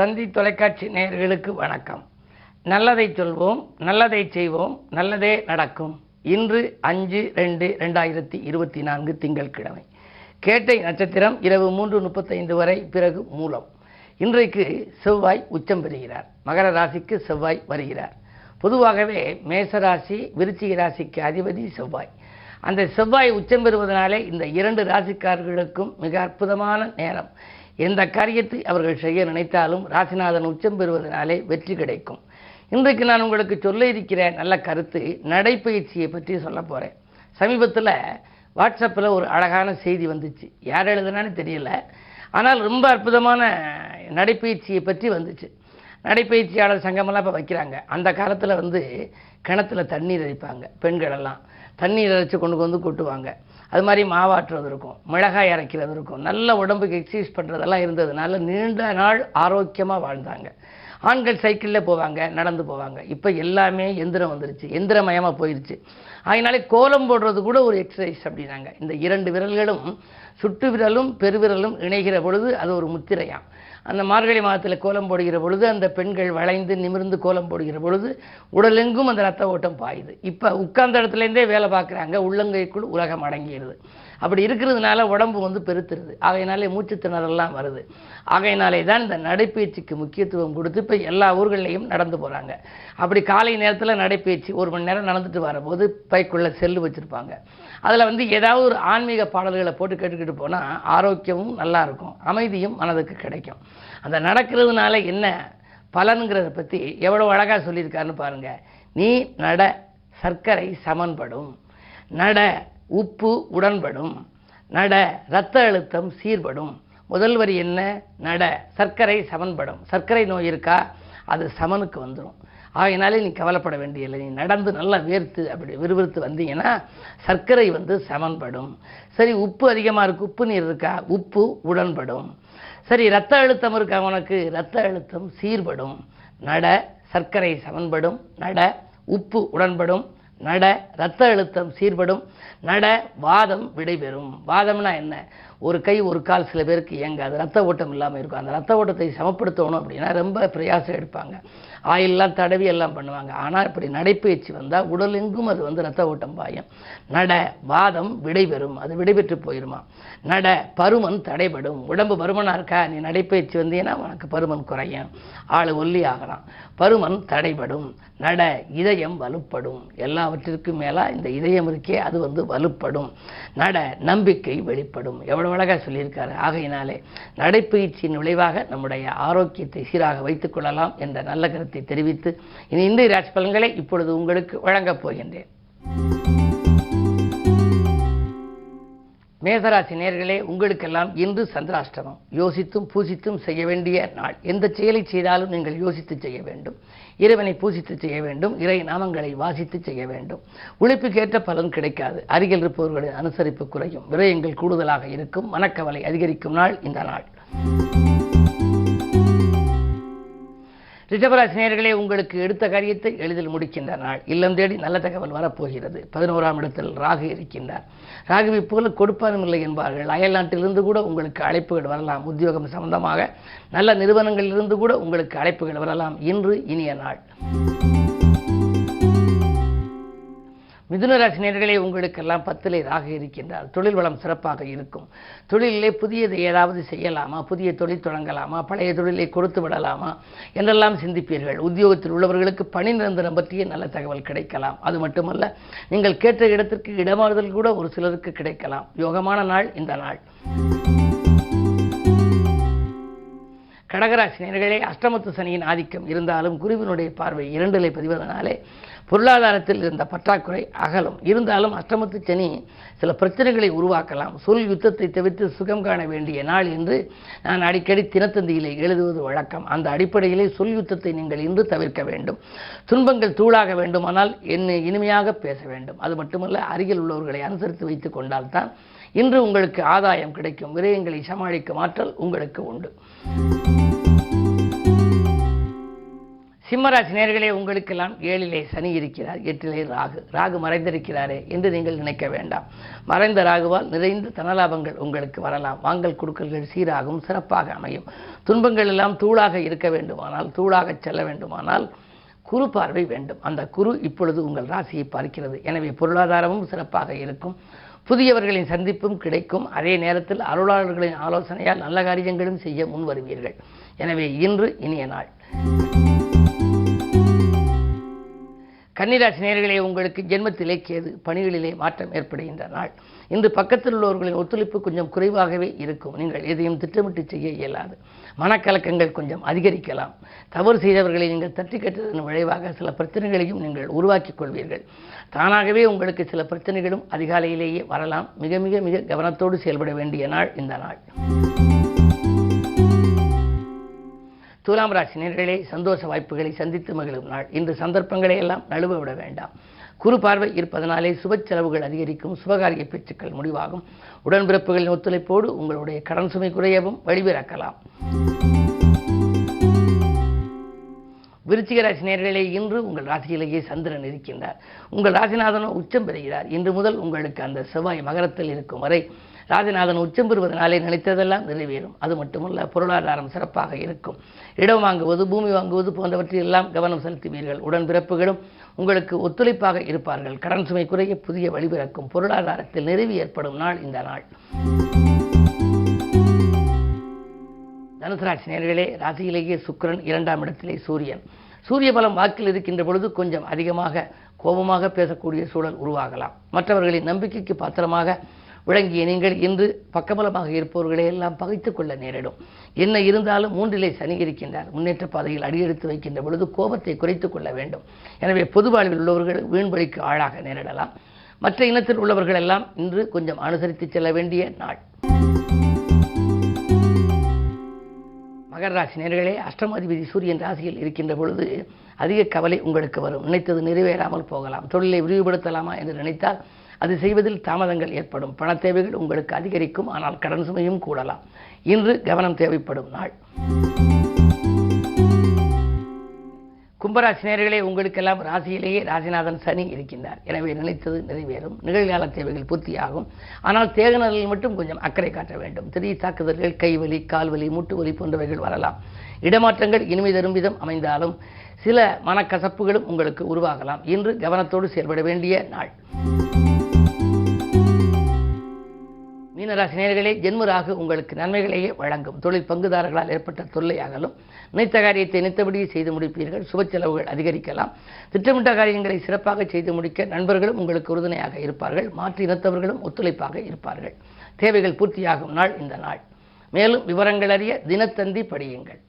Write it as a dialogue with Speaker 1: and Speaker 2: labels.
Speaker 1: தந்தி தொலைக்காட்சி நேயர்களுக்கு வணக்கம். நல்லதை சொல்வோம், நல்லதை செய்வோம், நல்லதே நடக்கும். இன்று 5/2/2024 திங்கட்கிழமை. கேட்டை நட்சத்திரம் இரவு 3:35 வரை, பிறகு மூலம். இன்றைக்கு செவ்வாய் உச்சம் பெறுகிறார். மகர ராசிக்கு செவ்வாய் வருகிறார். பொதுவாகவே மேசராசி விருச்சிக ராசிக்கு அதிபதி செவ்வாய். அந்த செவ்வாய் உச்சம் பெறுவதனாலே இந்த 2 ராசிக்காரர்களுக்கும் மிக அற்புதமான நேரம். எந்த காரியத்தை அவர்கள் செய்ய நினைத்தாலும் ராசிநாதன் உச்சம் பெறுவதனாலே வெற்றி கிடைக்கும். இன்றைக்கு நான் உங்களுக்கு சொல்ல இருக்கிற நல்ல கருத்து நடைப்பயிற்சியை பற்றி சொல்ல போகிறேன். சமீபத்தில் வாட்ஸ்அப்பில் ஒரு அழகான செய்தி வந்துச்சு. யார் எழுதுனான்னு தெரியல, ஆனால் ரொம்ப அற்புதமான நடைப்பயிற்சியை பற்றி வந்துச்சு. நடைப்பயிற்சியாளர் சங்கமெல்லாம் இப்போ வைக்கிறாங்க. அந்த காலத்தில் கிணத்துல தண்ணீர் அரைப்பாங்க. பெண்களெல்லாம் தண்ணீர் அரைச்சி கொண்டு கொட்டுவாங்க. அது மாதிரி மாவாட்டுறது இருக்கும், மிளகாய் அரைக்கிறது இருக்கும். நல்ல உடம்புக்கு எக்ஸசைஸ் பண்ணுறதெல்லாம் இருந்ததுனால நீண்ட நாள் ஆரோக்கியமாக வாழ்ந்தாங்க. ஆண்கள் சைக்கிளில் போவாங்க, நடந்து போவாங்க. இப்போ எல்லாமே எந்திரம் வந்துருச்சு, எந்திரமயமாக போயிடுச்சு. அதனாலே கோலம் போடுறது கூட ஒரு எக்ஸசைஸ் அப்படின்னாங்க. இந்த 2 விரல்களும் சுட்டு விரலும் பெருவிரலும் இணைகிற பொழுது அது ஒரு முத்திரையாம். அந்த மார்கழி மாதத்தில் கோலம் போடுகிற பொழுது அந்த பெண்கள் வளைந்து நிமிர்ந்து கோலம் போடுகிற பொழுது உடலெங்கும் அந்த ரத்த ஓட்டம் பாயுது. இப்போ உட்கார்ந்த இடத்துலேருந்தே வேலை பார்க்குறாங்க, உள்ளங்கைக்குள் உலகம் அடங்கிடுது. அப்படி இருக்கிறதுனால உடம்பு பெருத்துருது. ஆகையினாலே மூச்சுத்திணறெல்லாம் வருது. ஆகையினாலே தான் இந்த நடைப்பயிற்சிக்கு முக்கியத்துவம் கொடுத்து இப்போ எல்லா ஊர்களையும் நடந்து போகிறாங்க. அப்படி காலை நேரத்தில் நடைப்பயிற்சி 1 மணி நேரம் நடந்துட்டு வரும்போது பைக்குள்ளே செல்லு வச்சுருப்பாங்க. அதில் ஏதாவது ஒரு ஆன்மீக பாடல்களை போட்டு கேட்டுக்கிட்டு போனால் ஆரோக்கியமும் நல்லா இருக்கும், அமைதியும் மனதுக்கு கிடைக்கும். அந்த நடக்கிறதுனால என்ன பலனுங்கிறத பற்றி எவ்வளோ அழகாக சொல்லியிருக்காருன்னு பாருங்கள். நீ நட சர்க்கரை சமன்படும், நட உப்பு உடன்படும், நட இரத்த அழுத்தம் சீர்படும். முதல் வரி என்ன? நட சர்க்கரை சமன்படும். சர்க்கரை நோய் இருக்கா, அது சமனுக்கு வந்துடும். ஆகையினாலே நீ கவலைப்பட வேண்டியதில்லை. நீ நடந்து நல்லா வேர்த்து அப்படி விறுவிறுத்து வந்தீங்கன்னா சர்க்கரை சமன்படும். சரி, உப்பு அதிகமாக இருக்குது, உப்பு நீர் இருக்கா, உப்பு உடன்படும். சரி, இரத்த அழுத்தம் இருக்கா உனக்கு, இரத்த அழுத்தம் சீர்படும். நட சர்க்கரை சமன்படும், நட உப்பு உடன்படும், நட இரத்த அழுத்தம் சீர்படும், நட வாதம் விடைபெறும். வாதம்னா என்ன? ஒரு கை ஒரு கால் சில பேருக்கு இயங்காது, ரத்த ஓட்டம் இல்லாமல் இருக்கும். அந்த ரத்த ஓட்டத்தை சமப்படுத்தணும் அப்படின்னா ரொம்ப பிரயாசம் எடுப்பாங்க, ஆயிலெலாம் தடவி எல்லாம் பண்ணுவாங்க. ஆனால் இப்படி நடைப்பயிற்சி வந்தால் உடலெங்கும் அது ரத்த ஓட்டம் பாயும். நட வாதம் விடைபெறும், அது விடைபெற்று போயிடுமா. நட பருமன் தடைபடும். உடம்பு பருமனாக இருக்கா, நீ நடைப்பயிற்சி வந்தீங்கன்னா உனக்கு பருமன் குறையும், ஆள் ஒல்லி ஆகலாம். பருமன் தடைபடும். நட இதயம் வலுப்படும். எல்லாவற்றிற்கும் மேலே இந்த இதயம் இருக்கே, அது வலுப்படும். நட நம்பிக்கை வெளிப்படும். எவ்வளோ அழகாக சொல்லியிருக்காரு. ஆகையினாலே நடைப்பயிற்சியின் விளைவாக நம்முடைய ஆரோக்கியத்தை சீராக வைத்துக் கொள்ளலாம் என்ற நல்ல கருத்தை தெரிவித்து இனி இந்திய ராசி பலன்களை இப்பொழுது உங்களுக்கு வழங்கப் போகின்றேன். மேசராசி நேயர்களே, உங்களுக்கெல்லாம் இன்று சந்திராஷ்டமம். யோசித்தும் பூசித்தும் செய்ய வேண்டிய நாள். எந்த செயலை செய்தாலும் நீங்கள் யோசித்து செய்ய வேண்டும், இறைவனை பூசித்து செய்ய வேண்டும், இறை நாமங்களை வாசித்து செய்ய வேண்டும். உழைப்புக்கேற்ற பலன் கிடைக்காது. அருகில் இருப்பவர்களின் அனுசரிப்பு குறையும், விரயங்கள் கூடுதலாக இருக்கும், மனக்கவலை அதிகரிக்கும் நாள் இந்த நாள். ரிஷபராசி நேயர்களே, உங்களுக்கு எடுத்த காரியத்தை எளிதில் முடிக்கின்ற நாள். இல்லம் தேடி நல்ல தகவல் வரப்போகிறது. 11ஆம் இடத்தில் ராகு இருக்கின்றார். ராகுவை போல கொடுப்பானும் இல்லை என்பார்கள். அயல் நாட்டிலிருந்து கூட உங்களுக்கு அழைப்புகள் வரலாம். உத்தியோகம் சம்பந்தமாக நல்ல நிறுவனங்களிலிருந்து கூட உங்களுக்கு அழைப்புகள் வரலாம். இன்று இனிய நாள். மிதுனராசி நேயர்களே, உங்களுக்கெல்லாம் 10லே ராகு இருக்கின்றார். தொழில் வளம் சிறப்பாக இருக்கும். தொழிலே புதியதை ஏதாவது செய்யலாமா, புதிய தொழில் தொடங்கலாமா, பழைய தொழிலை கொடுத்து விடலாமா என்றெல்லாம் சிந்திப்பீர்கள். உத்தியோகத்தில் உள்ளவர்களுக்கு பணி நிரந்தரம் பற்றிய நல்ல தகவல் கிடைக்கலாம். அது மட்டுமல்ல, நீங்கள் கேட்ட இடத்திற்கு இடமாறுதல் கூட ஒரு சிலருக்கு கிடைக்கலாம். யோகமான நாள் இந்த நாள். கடகராசி நேயர்களே, அஷ்டமத்து சனியின் ஆதிக்கம் இருந்தாலும் குருவினுடைய பார்வை 2லே பதிவதனாலே பொருளாதாரத்தில் இருந்த பற்றாக்குறை அகலும். இருந்தாலும் அஷ்டமத்து சனி சில பிரச்சனைகளை உருவாக்கலாம். சொல் யுத்தத்தை தவிர்த்து சுகம் காண வேண்டிய நாள் என்று நான் அடிக்கடி தினத்தந்தியிலே எழுதுவது வழக்கம். அந்த அடிப்படையிலே சொல் யுத்தத்தை நீங்கள் இன்று தவிர்க்க வேண்டும். துன்பங்கள் தூளாக வேண்டுமானால் இனிமையாக பேச வேண்டும். அது மட்டுமல்ல, அருகில் உள்ளவர்களை அனுசரித்து வைத்துக் கொண்டால்தான் இன்று உங்களுக்கு ஆதாயம் கிடைக்கும். விரயங்களை சமாளிக்கும் ஆற்றல் உங்களுக்கு உண்டு. சிம்மராசி நேயர்களே, உங்களுக்கெல்லாம் 7லே சனி இருக்கிறார், 8லே ராகு மறைந்திருக்கிறாரே என்று நீங்கள் நினைக்க வேண்டாம். மறைந்த ராகுவால் நிறைந்த தனலாபங்கள் உங்களுக்கு வரலாம். வாங்கல் கொடுக்கல்கள் சீராகவும் சிறப்பாக அமையும். துன்பங்கள் எல்லாம் தூளாக இருக்க வேண்டுமானால், தூளாக செல்ல வேண்டுமானால் குரு பார்வை வேண்டும். அந்த குரு இப்பொழுது உங்கள் ராசியை பார்க்கிறது. எனவே பொருளாதாரமும் சிறப்பாக இருக்கும். புதியவர்களின் சந்திப்பும் கிடைக்கும். அதே நேரத்தில் அருளாளர்களின் ஆலோசனையால் நல்ல காரியங்களும் செய்ய முன் வருவீர்கள். எனவே இன்று இனிய நாள். கன்னிராசி நேயர்களே, உங்களுக்கு ஜென்மத்திலே கேது, பணிகளிலே மாற்றம் ஏற்படுகின்ற நாள். இன்று பக்கத்தில் உள்ளவர்களின் ஒத்துழைப்பு கொஞ்சம் குறைவாகவே இருக்கும். நீங்கள் எதையும் திட்டமிட்டு செய்ய இயலாது. மனக்கலக்கங்கள் கொஞ்சம் அதிகரிக்கலாம். தவறு செய்தவர்களை நீங்கள் தட்டி கட்டுவதன் விளைவாக சில பிரச்சனைகளையும் நீங்கள் உருவாக்கிக் கொள்வீர்கள். தானாகவே உங்களுக்கு சில பிரச்சனைகளும் அதிகாலையிலேயே வரலாம். மிக மிக மிக கவனத்தோடு செயல்பட வேண்டிய நாள் இந்த நாள். துலாம் ராசி நேயர்களே, சந்தோஷ வாய்ப்புகளை சந்தித்து மகிழும் நாள். இன்று சந்தர்ப்பங்களை எல்லாம் நழுவ விட வேண்டாம். குரு பார்வை இருப்பதனாலே சுப செலவுகள் அதிகரிக்கும். சுபகாரிய பேச்சுக்கள் முடிவாகும். உடன்பிறப்புகளின் ஒத்துழைப்போடு உங்களுடைய கடன் சுமை குறையவும் வழிபிறக்கலாம். விருச்சிக ராசி நேயர்களே, இன்று உங்கள் ராசியிலேயே சந்திரன் இருக்கின்றார். உங்கள் ராசிநாதனும் உச்சம் பெறுகிறார். இன்று முதல் உங்களுக்கு அந்த செவ்வாய் மகரத்தில் இருக்கும் வரை ராஜநாதன் உச்சம் பெறுவதனாலே நினைத்ததெல்லாம் நிறைவேறும். அது மட்டுமல்ல, பொருளாதாரம் சிறப்பாக இருக்கும். இடம் வாங்குவது, பூமி வாங்குவது போன்றவற்றில் எல்லாம் கவனம் செலுத்துவீர்கள். உடன்பிறப்புகளும் உங்களுக்கு ஒத்துழைப்பாக இருப்பார்கள். கடன் சுமை குறைய புதிய வழிபிறக்கும். பொருளாதாரத்தில் நிறைவு ஏற்படும் நாள் இந்த நாள். தனுசு ராசி நேயர்களே, ராசியிலேயே சுக்கிரன், 2ஆம் இடத்திலே சூரியன். சூரிய பலம் வாக்கில் இருக்கின்ற பொழுது கொஞ்சம் அதிகமாக கோபமாக பேசக்கூடிய சூழல் உருவாகலாம். மற்றவர்களின் நம்பிக்கைக்கு பாத்திரமாக விளங்கிய நீங்கள் இன்று பக்கபலமாக இருப்பவர்களை எல்லாம் பகைத்துக் கொள்ள நேரிடும். என்ன இருந்தாலும் 3லே சனி இருக்கின்றார். முன்னேற்ற பாதையில் அடியெடுத்து வைக்கின்ற பொழுது கோபத்தை குறைத்துக் கொள்ள வேண்டும். எனவே பொது வாழ்வில் உள்ளவர்கள் வீண்வழிக்கு ஆளாக நேரிடலாம். மற்ற இனத்தில் உள்ளவர்கள் எல்லாம் இன்று கொஞ்சம் அனுசரித்து செல்ல வேண்டிய நாள். மகர ராசி நேயர்களே, அஷ்டமாதிபதி சூரியன் ராசியில் இருக்கின்ற பொழுது அதிக கவலை உங்களுக்கு வரும். நினைத்தது நிறைவேறாமல் போகலாம். தொழிலை விரிவுபடுத்தலாமா என்று நினைத்தால் அது செய்வதில் தாமதங்கள் ஏற்படும். பண தேவைகள் உங்களுக்கு அதிகரிக்கும். ஆனால் கடன் சுமையும் கூடலாம். இன்று கவனம் தேவைப்படும் நாள். கும்பராசி நேயர்களே, உங்களுக்கெல்லாம் ராசியிலேயே ராசிநாதன் சனி இருக்கின்றார். எனவே நினைத்தது நிறைவேறும். நிகழ்கால தேவைகள் பூர்த்தியாகும். ஆனால் தேகநலில் மட்டும் கொஞ்சம் அக்கறை காட்ட வேண்டும். திடீர் தாக்குதல்கள், கைவலி, கால்வலி, மூட்டு வலி போன்றவைகள் வரலாம். இடமாற்றங்கள் இனிமை தரும் விதம் அமைந்தாலும் சில மனக்கசப்புகளும் உங்களுக்கு உருவாகலாம். இன்று கவனத்தோடு செயல்பட வேண்டிய நாள். மீனராசி நேயர்களே, ஜென்மராகு உங்களுக்கு நன்மைகளையே வழங்கும். தொழில் பங்குதாரர்களால் ஏற்பட்ட தொல்லை அகலும். நினைத்த காரியத்தை நினைத்தபடியே செய்து முடிப்பீர்கள். சுப செலவுகள் அதிகரிக்கலாம். திட்டமிட்ட காரியங்களை சிறப்பாக செய்து முடிக்க நண்பர்களும் உங்களுக்கு உறுதுணையாக இருப்பார்கள். மாற்று இனத்தவர்களும் ஒத்துழைப்பாக இருப்பார்கள். தேவைகள் பூர்த்தியாகும் நாள் இந்த நாள். மேலும் விவரங்கள் அறிய தினத்தந்தி படியுங்கள்.